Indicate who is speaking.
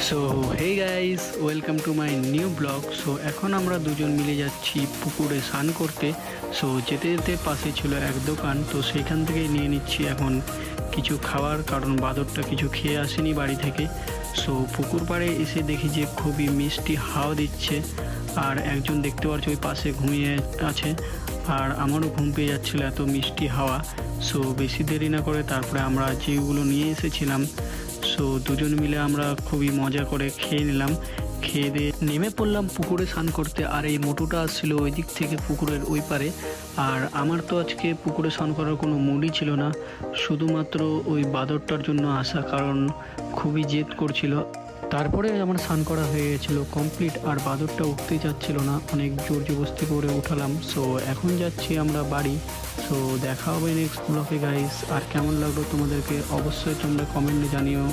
Speaker 1: So hey guys, welcome to my new blog. So এখন আমরা দুজন মিলে যাচ্ছি পুকুরে স্নান করতে। সো যেতে যেতে পাশে ছিল এক দোকান, তো সেখান থেকে নিয়ে নিচ্ছি এখন কিছু খাবার, কারণ বাদরটা কিছু খেয়ে আসেনি বাড়ি থেকে। সো পুকুর পাড়ে এসে দেখি যে খুবই মিষ্টি হাওয়া দিচ্ছে, আর একজন দেখতে পাচ্ছি ওই পাশে ঘুমিয়ে আছে। আর আমারও ঘুম পেয়ে যাচ্ছিলো এত মিষ্টি হাওয়া। সো বেশি দেরি না করে তারপরে আমরা যেগুলো নিয়ে এসেছিলাম, সো দুজন মিলে আমরা খুবই মজা করে খেয়ে নিলাম। খেয়ে দিয়ে নেমে পড়লাম পুকুরে স্নান করতে। আর এই মোটুটা আসছিল ওই দিক থেকে পুকুরের ওই পারে। আর আমার তো আজকে পুকুরে স্নান করার কোনো মুডই ছিল না, শুধুমাত্র ওই বাদরটার জন্য আসা, কারণ খুবই জেদ করছিল। তারপরে আমার স্নান করা হয়ে গেছিলো কমপ্লিট, আর বাদরটা উঠতেই যাচ্ছিল না, অনেক জোর জবরদস্তি করে উঠালাম। সো এখন যাচ্ছি আমরা বাড়ি। সো দেখা হবে নেক্সট ব্লগে গাইস। আর কেমন লাগলো তোমাদেরকে অবশ্যই তোমরা কমেন্টে জানিও।